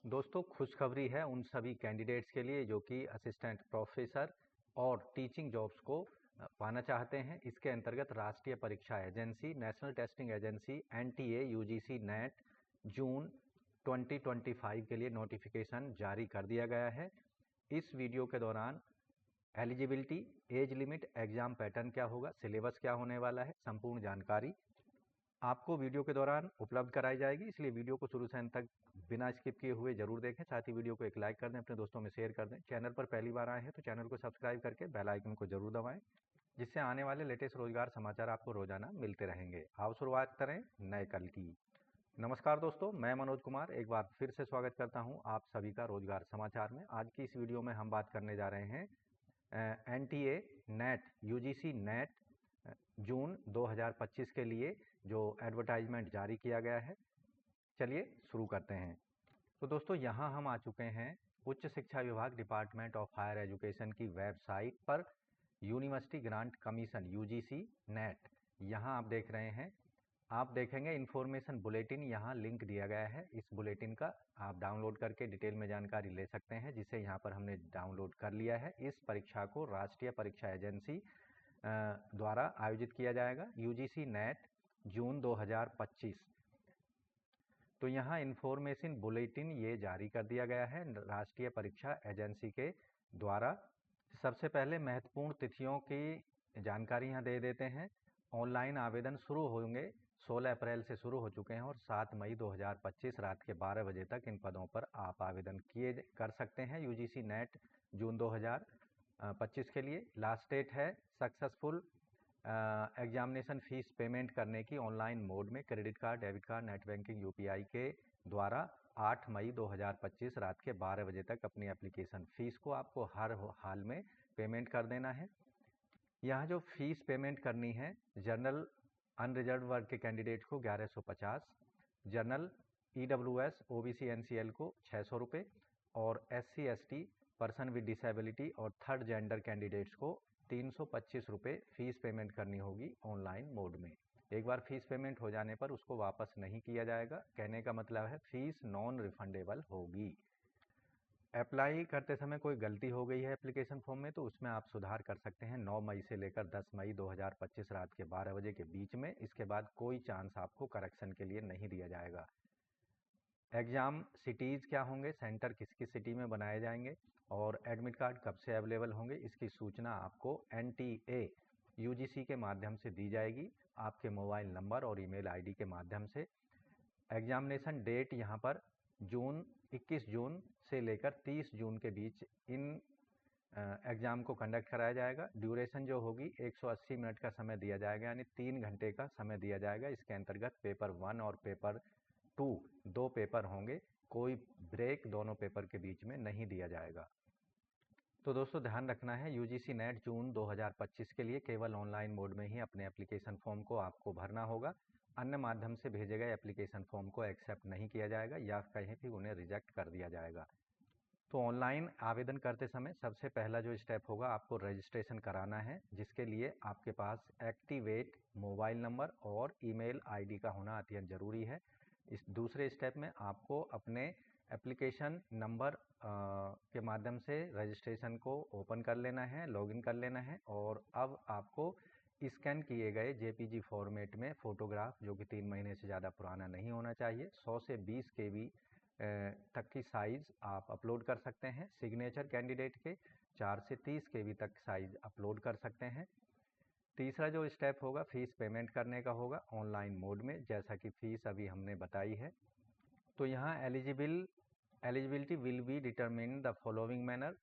दोस्तों, खुशखबरी है उन सभी कैंडिडेट्स के लिए जो कि असिस्टेंट प्रोफेसर और टीचिंग जॉब्स को पाना चाहते हैं। इसके अंतर्गत राष्ट्रीय परीक्षा agency, national testing agency NTA UGC NET June 2025 के लिए नोटिफिकेशन जारी कर दिया गया है। इस वीडियो के दौरान eligibility, age limit, exam pattern क्या होगा, सिलेबस क्या होने वाला है, संपूर्ण जानकारी आपको वीडियो के दौरान उपलब्ध कराई जाएगी। इसलिए वीडियो को शुरू से अंत तक बिना स्किप किए हुए जरूर देखें। साथ ही वीडियो को एक लाइक कर दें, अपने दोस्तों में शेयर कर दें। चैनल पर पहली बार आए हैं तो चैनल को सब्सक्राइब करके बेल आइकन को जरूर दबाएं, जिससे आने वाले लेटेस्ट रोजगार समाचार आपको रोजाना मिलते रहेंगे। आओ शुरुआत करें नए कल की। नमस्कार दोस्तों, मैं मनोज कुमार एक बार फिर से स्वागत करता हूं आप सभी का रोजगार समाचार में। आज की इस वीडियो में हम बात करने जा रहे हैं NTA net UGC NET June 2025 के लिए जो एडवर्टाइजमेंट जारी किया गया है। चलिए शुरू करते हैं। तो दोस्तों, यहाँ हम आ चुके हैं उच्च शिक्षा विभाग, डिपार्टमेंट ऑफ हायर एजुकेशन की वेबसाइट पर। University grant commission UGC net, यहाँ आप देख रहे हैं। आप देखेंगे इन्फॉर्मेशन बुलेटिन, यहाँ लिंक दिया गया है। इस बुलेटिन का आप डाउनलोड करके डिटेल में जानकारी ले सकते हैं, जिसे यहाँ पर हमने डाउनलोड कर लिया है। इस परीक्षा को राष्ट्रीय परीक्षा एजेंसी द्वारा आयोजित किया जाएगा, यूजीसी नेट जून 2025। तो यहाँ इन्फॉर्मेशन बुलेटिन ये जारी कर दिया गया है राष्ट्रीय परीक्षा एजेंसी के द्वारा। सबसे पहले महत्वपूर्ण तिथियों की जानकारी यहाँ दे देते हैं। ऑनलाइन आवेदन शुरू होंगे, 16 अप्रैल से शुरू हो चुके हैं और 7 मई 2025 रात के 12 बजे तक इन पदों पर आप आवेदन कर सकते हैं। यूजीसी नेट जून 2025 के लिए लास्ट डेट है सक्सेसफुल एग्जामिनेशन फीस पेमेंट करने की ऑनलाइन मोड में credit card, debit card, net banking, UPI के द्वारा 8 मई 2025 रात के 12 बजे तक अपनी एप्लीकेशन फीस को आपको हर हाल में पेमेंट कर देना है। यहाँ जो फीस पेमेंट करनी है, जनरल अनरिजर्व वर्ग के कैंडिडेट को 1150, जनरल ईडब्ल्यूएस ओबीसी एनसीएल को 600 रुपये और SC ST person with disability और थर्ड जेंडर कैंडिडेट्स को 325 रुपये फीस पेमेंट करनी होगी ऑनलाइन मोड में। एक बार फीस पेमेंट हो जाने पर उसको वापस नहीं किया जाएगा। कहने का मतलब है फीस नॉन रिफंडेबल होगी। अप्लाई करते समय कोई गलती हो गई है एप्लीकेशन फॉर्म में तो उसमें आप सुधार कर सकते हैं 9 मई से लेकर 10 मई 2025 रात के 12 बजे के बीच में। इसके बाद कोई चांस आपको करेक्शन के लिए नहीं दिया जाएगा। एग्ज़ाम सिटीज़ क्या होंगे, सेंटर किस किस सिटी में बनाए जाएंगे और एडमिट कार्ड कब से अवेलेबल होंगे, इसकी सूचना आपको एनटीए यूजीसी के माध्यम से दी जाएगी, आपके मोबाइल नंबर और ईमेल आईडी के माध्यम से। एग्जामिनेशन डेट यहाँ पर 21 जून से लेकर 30 जून के बीच इन एग्ज़ाम को कंडक्ट कराया जाएगा। ड्यूरेशन जो होगी 180 मिनट का समय दिया जाएगा, यानी 3 घंटे का समय दिया जाएगा। इसके अंतर्गत पेपर 1 और पेपर 2 दो पेपर होंगे, कोई ब्रेक दोनों पेपर के बीच में नहीं दिया जाएगा। तो दोस्तों ध्यान रखना है, यूजीसी नेट जून 2025 के लिए केवल ऑनलाइन मोड में ही अपने एप्लीकेशन फॉर्म को आपको भरना होगा। अन्य माध्यम से भेजे गए एप्लीकेशन फॉर्म को एक्सेप्ट नहीं किया जाएगा या कहीं भी उन्हें रिजेक्ट कर दिया जाएगा। तो ऑनलाइन आवेदन करते समय सबसे पहला जो स्टेप होगा, आपको रजिस्ट्रेशन कराना है, जिसके लिए आपके पास एक्टिवेट मोबाइल नंबर और ईमेल आईडी का होना अत्यंत ज़रूरी है। इस दूसरे स्टेप में आपको अपने एप्लीकेशन नंबर के माध्यम से रजिस्ट्रेशन को ओपन कर लेना है, लॉगिन कर लेना है और अब आपको स्कैन किए गए जेपीजी फॉर्मेट में फ़ोटोग्राफ, जो कि 3 महीने से ज़्यादा पुराना नहीं होना चाहिए, 100 से 20 केबी तक की साइज़ आप अपलोड कर सकते हैं। सिग्नेचर कैंडिडेट के 4 से 30 केबी तक साइज़ अपलोड कर सकते हैं। तीसरा जो स्टेप होगा, फीस पेमेंट करने का होगा ऑनलाइन मोड में, जैसा कि फीस अभी हमने बताई है। तो यहाँ eligibility will be determine the following manner.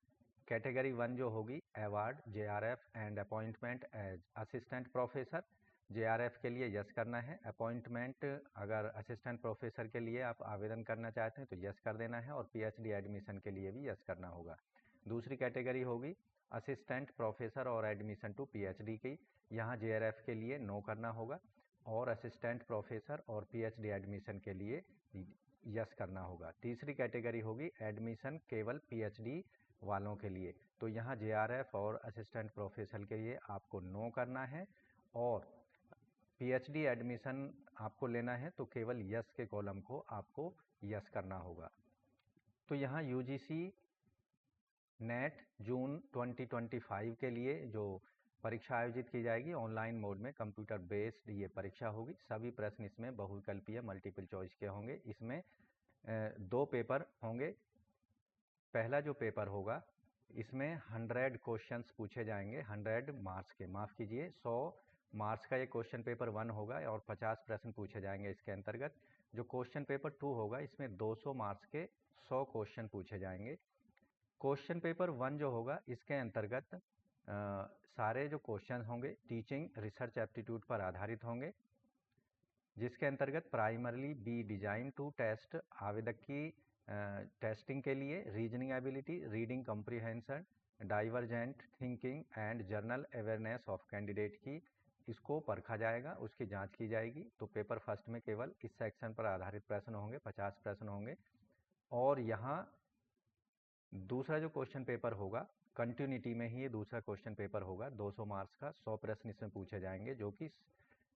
Category 1 जो होगी, award, JRF and appointment as assistant professor. JRF के लिए यस करना है, अपॉइंटमेंट अगर असिस्टेंट प्रोफेसर के लिए आप आवेदन करना चाहते हैं तो यस कर देना है और पीएचडी एडमिशन के लिए भी यस करना होगा। दूसरी कैटेगरी होगी असिस्टेंट प्रोफेसर और एडमिशन टू पीएचडी की, यहाँ जेआरएफ के लिए नो करना होगा और असिस्टेंट प्रोफेसर और पीएचडी एडमिशन के लिए यस करना होगा। तीसरी कैटेगरी होगी एडमिशन केवल पीएचडी वालों के लिए, तो यहाँ जेआरएफ और असिस्टेंट प्रोफेसर के लिए आपको नो करना है और पीएचडी एडमिशन आपको लेना है तो केवल यस के कॉलम को आपको यस करना होगा। तो यहाँ यूजीसी नेट जून 2025 के लिए जो परीक्षा आयोजित की जाएगी ऑनलाइन मोड में कंप्यूटर बेस्ड ये परीक्षा होगी। सभी प्रश्न इसमें बहुविकल्पीय मल्टीपल चॉइस के होंगे। इसमें 2 पेपर होंगे। पहला जो पेपर होगा इसमें 100 क्वेश्चंस पूछे जाएंगे 100 मार्क्स के, माफ़ कीजिए 100 मार्क्स का ये क्वेश्चन पेपर 1 होगा और 50 प्रश्न पूछे जाएंगे इसके अंतर्गत। जो क्वेश्चन पेपर 2 होगा इसमें 200 मार्क्स के 100 क्वेश्चन पूछे जाएंगे। क्वेश्चन पेपर 1 जो होगा इसके अंतर्गत सारे जो क्वेश्चन होंगे टीचिंग रिसर्च एप्टीट्यूड पर आधारित होंगे, जिसके अंतर्गत primarily be design to test आवेदक की टेस्टिंग के लिए reasoning ability, reading comprehension, divergent thinking and general awareness of candidate की इसको परखा जाएगा, उसकी जांच की जाएगी। तो पेपर फर्स्ट में केवल इस सेक्शन पर आधारित प्रश्न होंगे, 50 प्रश्न होंगे। और यहाँ दूसरा जो क्वेश्चन पेपर होगा कंटिन्यूटी में ही ये दूसरा क्वेश्चन पेपर होगा, 200 मार्क्स का 100 प्रश्न इसमें पूछे जाएंगे, जो कि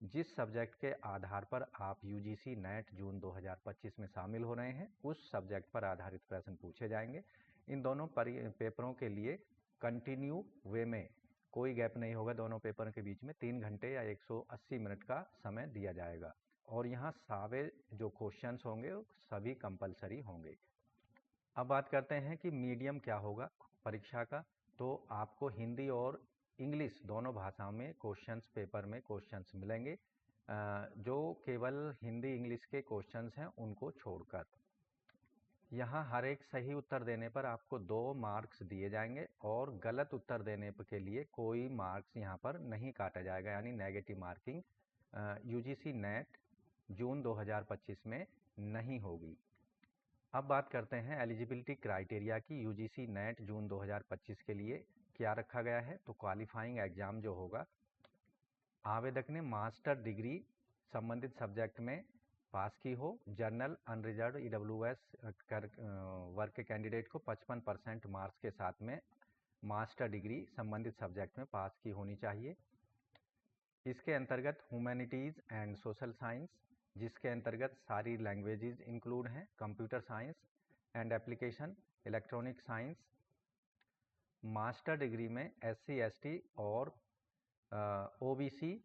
जिस सब्जेक्ट के आधार पर आप यूजीसी नेट जून 2025 में शामिल हो रहे हैं उस सब्जेक्ट पर आधारित प्रश्न पूछे जाएंगे। इन दोनों पेपरों के लिए कंटिन्यू वे में कोई गैप नहीं होगा, दोनों पेपर के बीच में 3 घंटे या 180 मिनट का समय दिया जाएगा। और यहाँ सारे जो क्वेश्चंस होंगे सभी कंपलसरी होंगे। अब बात करते हैं कि मीडियम क्या होगा परीक्षा का। तो आपको हिंदी और इंग्लिश दोनों भाषाओं में क्वेश्चंस पेपर में क्वेश्चंस मिलेंगे, जो केवल हिंदी इंग्लिश के क्वेश्चंस हैं उनको छोड़कर। यहाँ हर एक सही उत्तर देने पर आपको 2 मार्क्स दिए जाएंगे और गलत उत्तर देने के लिए कोई मार्क्स यहाँ पर नहीं काटा जाएगा, यानी negative marking UGC NET June 2025 में नहीं होगी। अब बात करते हैं एलिजिबिलिटी क्राइटेरिया की। यूजीसी नेट जून 2025 के लिए क्या रखा गया है। तो क्वालिफाइंग एग्जाम जो होगा, आवेदक ने मास्टर डिग्री संबंधित सब्जेक्ट में पास की हो, जर्नल अनरिजर्व ईडब्ल्यूएस वर्ग के कैंडिडेट को 55% मार्क्स के साथ में मास्टर डिग्री संबंधित सब्जेक्ट में पास की होनी चाहिए। इसके अंतर्गत ह्यूमैनिटीज़ एंड सोशल साइंस, जिसके अंतर्गत सारी लैंग्वेजेस इंक्लूड हैं, computer science and application, electronic science. Master degree में एससी, एसटी और ओबीसी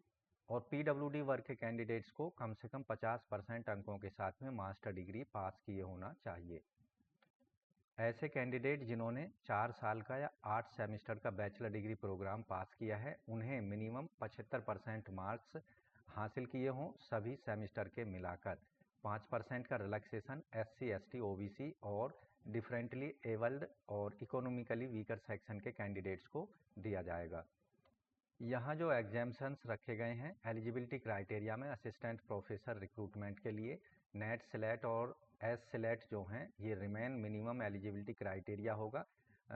और पीडब्ल्यूडी वर्ग के कैंडिडेट्स को कम से कम 50% अंकों के साथ में मास्टर डिग्री पास किए होना चाहिए। ऐसे कैंडिडेट जिन्होंने 4 साल का या 8 सेमेस्टर का बैचलर डिग्री प्रोग्राम पास किया है उन्हें मिनिमम 75% मार्क्स हासिल किए हों सभी सेमेस्टर के मिलाकर। 5% का रिलैक्सेशन एससी, एसटी, ओबीसी और डिफरेंटली एबल्ड और इकोनॉमिकली वीकर सेक्शन के कैंडिडेट्स को दिया जाएगा। यहाँ जो एग्जाम्शंस रखे गए हैं एलिजिबिलिटी क्राइटेरिया में, असिस्टेंट प्रोफेसर रिक्रूटमेंट के लिए नेट सेलेक्ट और एस सेलेक्ट जो हैं ये रिमेन मिनिमम एलिजिबिलिटी क्राइटेरिया होगा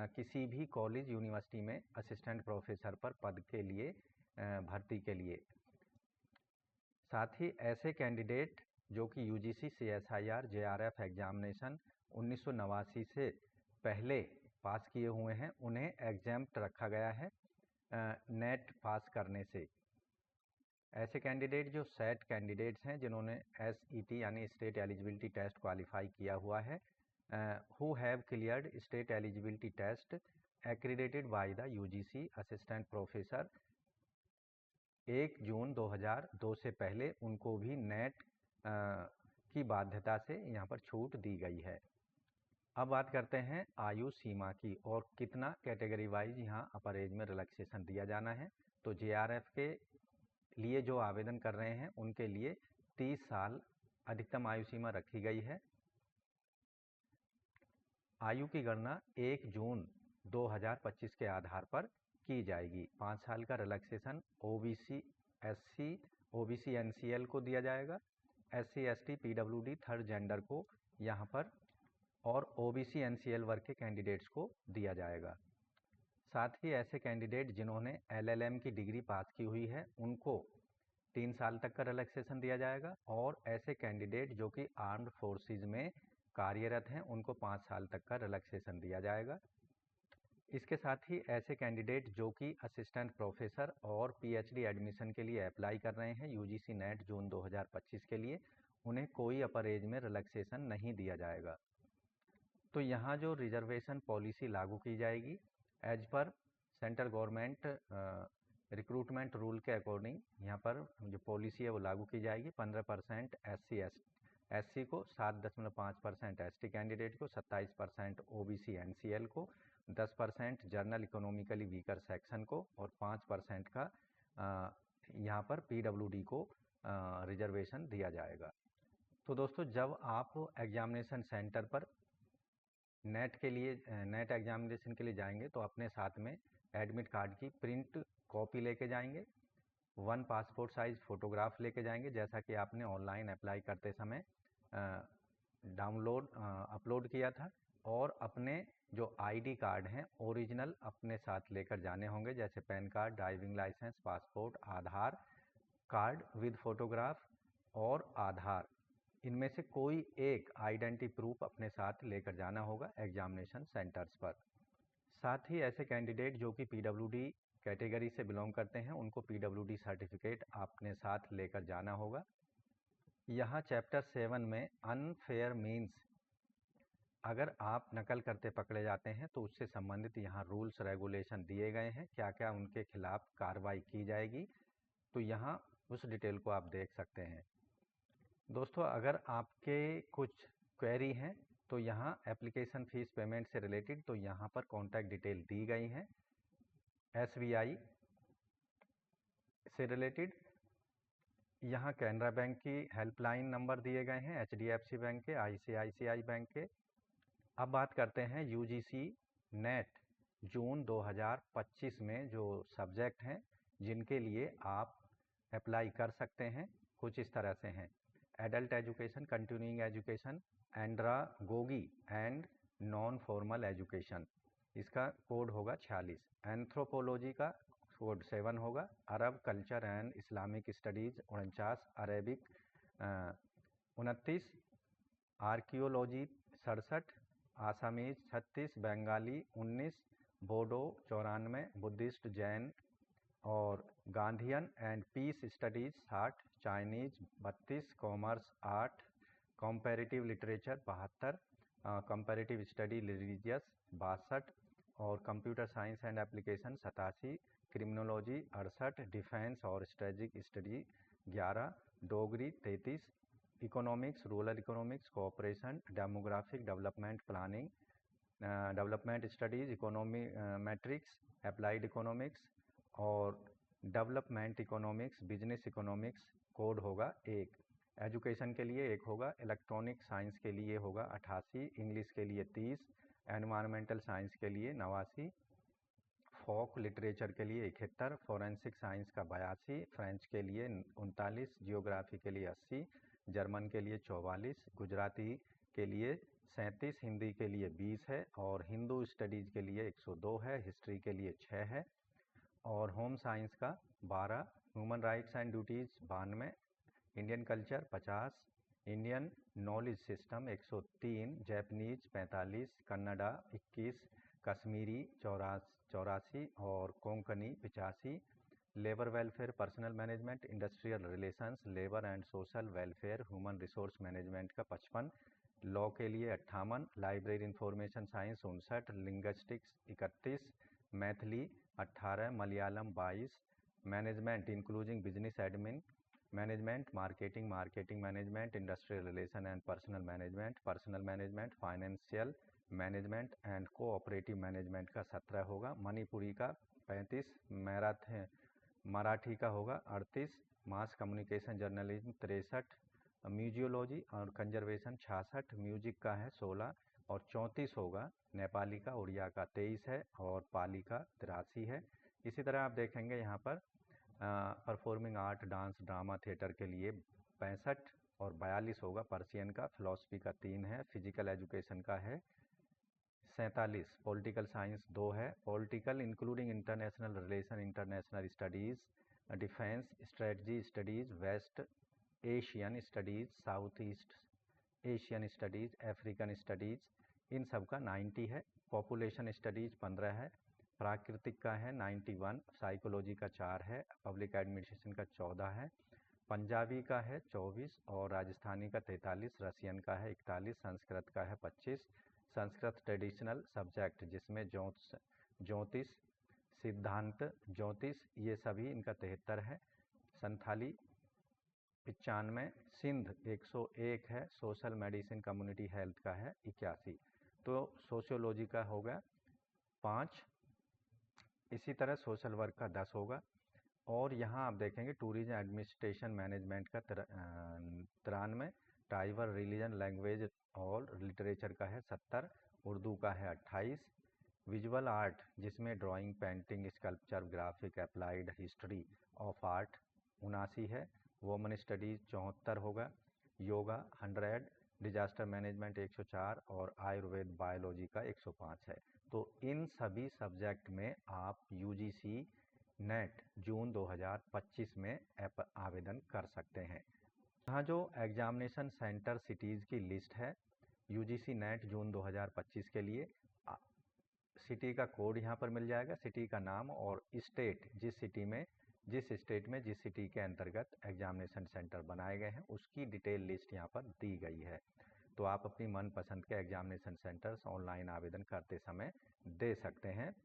किसी भी कॉलेज यूनिवर्सिटी में असिस्टेंट प्रोफेसर पर पद के लिए भर्ती के लिए। साथ ही ऐसे कैंडिडेट जो कि यूजीसी, सीएसआईआर, जेआरएफ एग्जामिनेशन 1989 से पहले पास किए हुए हैं उन्हें एग्जाम्प्ट रखा गया है नेट पास करने से। ऐसे कैंडिडेट जो सेट कैंडिडेट्स हैं जिन्होंने एसईटी यानी स्टेट एलिजिबिलिटी टेस्ट क्वालिफाई किया हुआ है, who have cleared state eligibility test accredited by the UGC assistant professor 1 June 2002 से पहले, उनको भी नेट की बाध्यता से यहाँ पर छूट दी गई है। अब बात करते हैं आयु सीमा की और कितना कैटेगरी वाइज यहाँ अपर एज में रिलैक्सेशन दिया जाना है। तो जेआरएफ के लिए जो आवेदन कर रहे हैं उनके लिए 30 साल अधिकतम आयु सीमा रखी गई है। आयु की गणना 1 जून 2025 के आधार पर की जाएगी। 5 साल का relaxation OBC, SC, OBC NCL को दिया जाएगा, SC, ST, PWD third gender को यहाँ पर और ओबीसी एनसीएल वर्ग के कैंडिडेट्स को दिया जाएगा। साथ ही ऐसे कैंडिडेट जिन्होंने एलएलएम की डिग्री पास की हुई है उनको 3 साल तक का रिलैक्सेशन दिया जाएगा और ऐसे कैंडिडेट जो कि आर्म्ड फोर्सेस में कार्यरत हैं उनको 5 साल तक का रिलैक्सेशन दिया जाएगा। इसके साथ ही ऐसे कैंडिडेट जो कि असिस्टेंट प्रोफेसर और पीएचडी एडमिशन के लिए अप्लाई कर रहे हैं यूजीसी नेट जून 2025 के लिए, उन्हें कोई अपर एज में रिलैक्सेशन नहीं दिया जाएगा। तो यहाँ जो रिजर्वेशन पॉलिसी लागू की जाएगी एज पर सेंट्रल गवर्नमेंट रिक्रूटमेंट रूल के अकॉर्डिंग यहाँ पर जो पॉलिसी है वो लागू की जाएगी। 15% एससी को, 7.5% एसटी कैंडिडेट को, 27% ओबीसी एनसीएल को, 10% जर्नल इकोनॉमिकली वीकर सेक्शन को और 5% का यहाँ पर पीडब्ल्यूडी को रिजर्वेशन दिया जाएगा। तो दोस्तों, जब आप एग्जामिनेशन सेंटर पर नेट एग्जामिनेशन के लिए जाएंगे तो अपने साथ में एडमिट कार्ड की प्रिंट कॉपी लेके जाएंगे, 1 पासपोर्ट साइज फ़ोटोग्राफ लेके जाएंगे जैसा कि आपने ऑनलाइन अप्लाई करते समय अपलोड किया था, और अपने जो आईडी कार्ड हैं ओरिजिनल अपने साथ लेकर जाने होंगे, जैसे PAN card, driving licence, passport, Aadhaar card with photograph और आधार, इनमें से कोई एक आइडेंटिटी प्रूफ अपने साथ लेकर जाना होगा एग्जामिनेशन सेंटर्स पर। साथ ही ऐसे कैंडिडेट जो कि पीडब्ल्यूडी कैटेगरी से बिलोंग करते हैं उनको पीडब्ल्यूडी सर्टिफिकेट अपने साथ लेकर जाना होगा। यहाँ चैप्टर 7 में अनफेयर मीन्स, अगर आप नकल करते पकड़े जाते हैं तो उससे संबंधित यहाँ रूल्स रेगुलेशन दिए गए हैं, क्या क्या उनके खिलाफ कार्रवाई की जाएगी, तो यहाँ उस डिटेल को आप देख सकते हैं। दोस्तों, अगर आपके कुछ क्वेरी हैं तो यहाँ एप्लीकेशन फ़ीस पेमेंट से रिलेटेड तो यहाँ पर कॉन्टैक्ट डिटेल दी गई हैं। एसबीआई से रिलेटेड यहाँ कैनरा बैंक की हेल्पलाइन नंबर दिए गए हैं, एचडीएफसी बैंक के, आईसीआईसीआई बैंक के। अब बात करते हैं यूजीसी नेट जून 2025 में जो सब्जेक्ट हैं जिनके लिए आप अप्लाई कर सकते हैं, कुछ इस तरह से हैं। Adult education, continuing education, andragogy and non formal education, इसका कोड होगा 46। एंथ्रोपोलॉजी का कोड 7 होगा। Arab culture and Islamic studies 49, Arabic 29, archaeology 67, Assamese 36, Bengali 19, Bodo 94, Buddhist Jain और Gandhian and peace studies 60, Chinese 32, commerce 8, comparative literature 72, comparative study religious 62 और computer science and application 87, criminology 68, defence और strategic study 11, Dogri 33, economics, rural economics, cooperation, demographic development planning, development studies, economy matrix, applied economics और development economics, business economics code होगा 1। Education के लिए 1 होगा, electronic science के लिए होगा 88, इंग्लिश के लिए 30, एनवायरमेंटल साइंस के लिए 89, फोक लिटरेचर के लिए 71, फॉरेंसिक साइंस का 82, फ्रेंच के लिए 39, जियोग्राफी के लिए 80, जर्मन के लिए 44, गुजराती के लिए 37, हिंदी के लिए 20 है और हिंदू स्टडीज़ के लिए 102 है, हिस्ट्री के लिए 6 है और होम साइंस का 12, human rights and duties 92, Indian culture 50, Indian knowledge system 103, Japanese 45, Kannada 21, Kashmiri 84 और Konkani 85, labour welfare, personal management, industrial relations, labour and social welfare, human resource management का 55, लॉ के लिए 58, library information science 59, linguistics 31, Maithili 18, Malayalam 22, management including business admin management, marketing management, industrial relation and personal management, financial management and cooperative management का 17 होगा, मणिपुरी का 35, मराठी का होगा 38, mass communication journalism 63, museology और conservation 66, music का है 16 और 34 होगा, नेपाली का, उड़िया का 23 है और पाली का 83 है। इसी तरह आप देखेंगे यहाँ पर performing art, dance, drama, theatre के लिए 65 और 42 होगा, पर्शियन का, फिलॉसफी का 3 है, फिजिकल एजुकेशन का है 47, पॉलिटिकल साइंस 2 है, political including international relation, international studies, defence strategy studies, West Asian studies, South East Asian studies, African studies, इन सब का 90 है, पॉपुलेशन स्टडीज़ 15 है, प्राकृतिक का है 91, साइकोलॉजी का 4 है, पब्लिक एडमिनिस्ट्रेशन का 14 है, पंजाबी का है 24 और राजस्थानी का 43, रसियन का है 41, संस्कृत का है 25, संस्कृत ट्रेडिशनल सब्जेक्ट जिसमें ज्योतिष, सिद्धांत ज्योतिष, ये सभी इनका 73 है। संथाली 95, सिंध 101 है। सोशल मेडिसिन कम्युनिटी हेल्थ का है 81। तो सोशियोलॉजी का होगा 5। इसी तरह सोशल वर्क का 10 होगा। और यहाँ आप देखेंगे टूरिज्म एडमिनिस्ट्रेशन मैनेजमेंट का 93, ट्राइबल रिलीजन लैंग्वेज और लिटरेचर का है 70, उर्दू का है 28, विजुअल आर्ट जिसमें drawing, painting, sculpture, graphic, applied history of art 79 है। वुमेन स्टडीज 74 होगा। योगा 100, डिजास्टर मैनेजमेंट 104 और आयुर्वेद बायोलॉजी का 105 है। तो इन सभी सब्जेक्ट में आप यूजीसी नेट जून 2025 में आवेदन कर सकते हैं। यहाँ जो एग्जामिनेशन सेंटर सिटीज़ की लिस्ट है यूजीसी नेट जून 2025 के लिए, सिटी का कोड यहाँ पर मिल जाएगा, सिटी का नाम और स्टेट, जिस स्टेट में जिस सिटी के अंतर्गत एग्जामिनेशन सेंटर बनाए गए हैं उसकी डिटेल लिस्ट यहाँ पर दी गई है। तो आप अपनी मनपसंद के एग्जामिनेशन सेंटर्स ऑनलाइन आवेदन करते समय दे सकते हैं।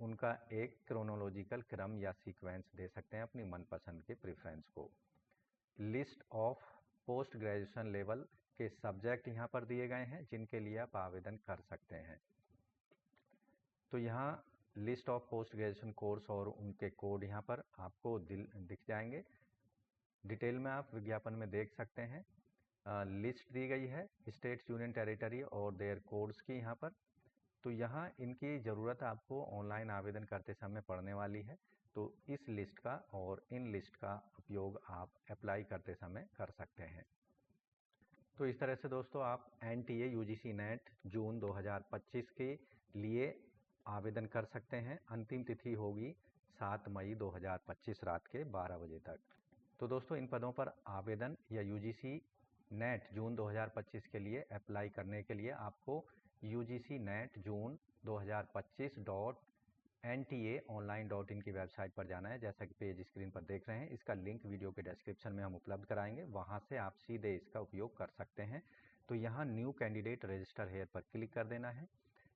उनका एक क्रोनोलॉजिकल क्रम या सीक्वेंस दे सकते हैं अपनी मनपसंद के प्रेफरेंस को। List of post graduation level के सब्जेक्ट यहाँ पर दिए गए हैं जिनके लिए आप आवेदन कर सकते हैं। तो यहाँ list of post graduation course और उनके कोड यहाँ पर आपको दिख जाएंगे। डिटेल में आप विज्ञापन में देख सकते हैं। लिस्ट दी गई है स्टेट्स, यूनियन टेरिटरी और देयर कोड्स की यहाँ पर। तो यहाँ इनकी ज़रूरत आपको ऑनलाइन आवेदन करते समय पड़ने वाली है। तो इस लिस्ट का और इन लिस्ट का उपयोग आप अप्लाई करते समय कर सकते हैं। तो इस तरह से दोस्तों आप NTA UGC नेट जून 2025 के लिए आवेदन कर सकते हैं। अंतिम तिथि होगी 7 मई 2025 रात के 12 बजे तक। तो दोस्तों इन पदों पर आवेदन या UGC नेट जून 2025 के लिए अप्लाई करने के लिए आपको UGC नेट जून 2025.ntaonline.in की वेबसाइट पर जाना है। जैसा कि पेज स्क्रीन पर देख रहे हैं, इसका लिंक वीडियो के डिस्क्रिप्शन में हम उपलब्ध कराएंगे, वहां से आप सीधे इसका उपयोग कर सकते हैं। तो यहाँ न्यू कैंडिडेट रजिस्टर हेयर पर क्लिक कर देना है।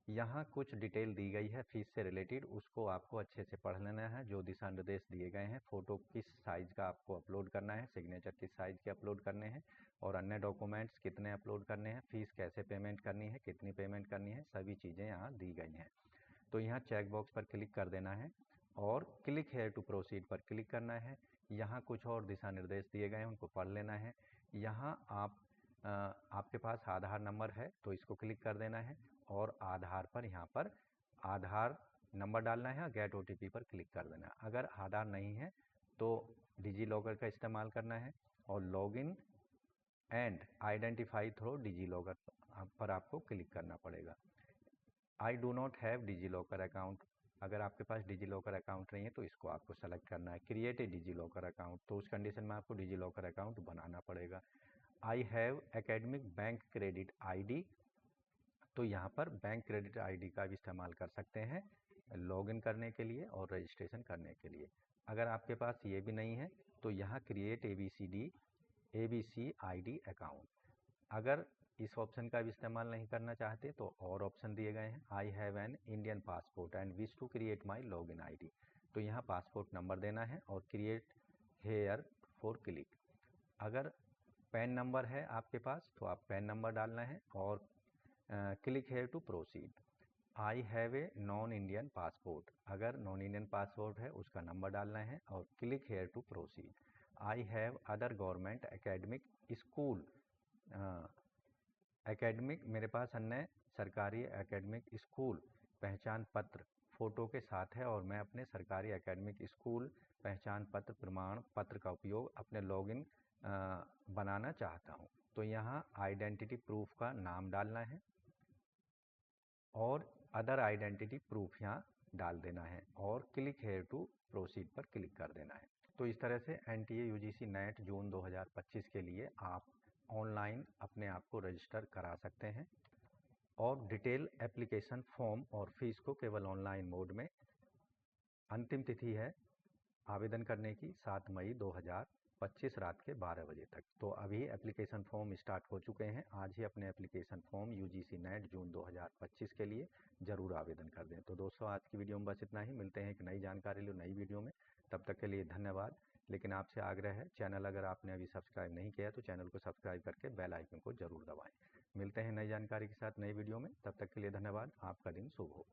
यहाँ कुछ डिटेल दी गई है फीस से रिलेटेड, उसको आपको अच्छे से पढ़ लेना है। जो दिशा निर्देश दिए गए हैं, फ़ोटो किस साइज़ का आपको अपलोड करना है, सिग्नेचर किस साइज़ के अपलोड करने हैं और अन्य डॉक्यूमेंट्स कितने अपलोड करने हैं, फ़ीस कैसे पेमेंट करनी है, कितनी पेमेंट करनी है, सभी चीज़ें यहाँ दी गई हैं। तो यहाँ चेक बॉक्स पर क्लिक कर देना है और क्लिक हेयर टू प्रोसीड पर क्लिक करना है। यहाँ कुछ और दिशा निर्देश दिए गए हैं, उनको पढ़ लेना है। यहाँ आपके पास आधार नंबर है तो इसको क्लिक कर देना है और आधार पर यहाँ पर आधार नंबर डालना है और गेट OTP पर क्लिक कर देना है। अगर आधार नहीं है तो डिजी लॉकर का इस्तेमाल करना है और login and identify through DigiLocker पर आपको क्लिक करना पड़ेगा। I do not have DigiLocker account, अगर आपके पास डिजी लॉकर अकाउंट नहीं है तो इसको आपको सेलेक्ट करना है। Create a DigiLocker account, तो उस कंडीशन में आपको डिजी लॉकर अकाउंट बनाना पड़ेगा। I have academic bank credit ID, तो यहाँ पर बैंक क्रेडिट ID का भी इस्तेमाल कर सकते हैं लॉगिन करने के लिए और रजिस्ट्रेशन करने के लिए। अगर आपके पास ये भी नहीं है तो यहाँ क्रिएट ABC ID अकाउंट, अगर इस ऑप्शन का भी इस्तेमाल नहीं करना चाहते तो और ऑप्शन दिए गए हैं। I have an Indian passport and wish to create my login ID, तो यहाँ पासपोर्ट नंबर देना है और क्रिएट हेयर फॉर क्लिक। अगर पैन नंबर है आपके पास तो आप पैन नंबर डालना है और click here to proceed. I have a non Indian passport, अगर नॉन इंडियन पासपोर्ट है उसका नंबर डालना है और click here to proceed. I have other government academic school, academic मेरे पास अन्य सरकारी एकेडमिक स्कूल पहचान पत्र फ़ोटो के साथ है और मैं अपने सरकारी एकेडमिक स्कूल पहचान पत्र प्रमाण पत्र का उपयोग अपने लॉगिन बनाना चाहता हूँ। तो यहाँ आइडेंटिटी प्रूफ का नाम डालना है और अदर आइडेंटिटी प्रूफ यहाँ डाल देना है और क्लिक हेयर टू प्रोसीड पर क्लिक कर देना है। तो इस तरह से NTA UGC नेट जून 2025 के लिए आप ऑनलाइन अपने आप को रजिस्टर करा सकते हैं और डिटेल एप्लीकेशन फॉर्म और फीस को केवल ऑनलाइन मोड में। अंतिम तिथि है आवेदन करने की 7 मई 2025। 25 रात के 12 बजे तक। तो अभी एप्लीकेशन फॉर्म स्टार्ट हो चुके हैं। आज ही अपने application form UGC NET June 2025 के लिए ज़रूर आवेदन कर दें। तो दोस्तों, आज की वीडियो में बस इतना ही। मिलते हैं एक नई जानकारी लो नई वीडियो में। तब तक के लिए धन्यवाद। लेकिन आपसे आग्रह है, चैनल अगर आपने अभी सब्सक्राइब नहीं किया तो चैनल को सब्सक्राइब करके बेल आइकन को जरूर दबाएं। मिलते हैं नई जानकारी के साथ नई वीडियो में। तब तक के लिए धन्यवाद। आपका दिन शुभ हो।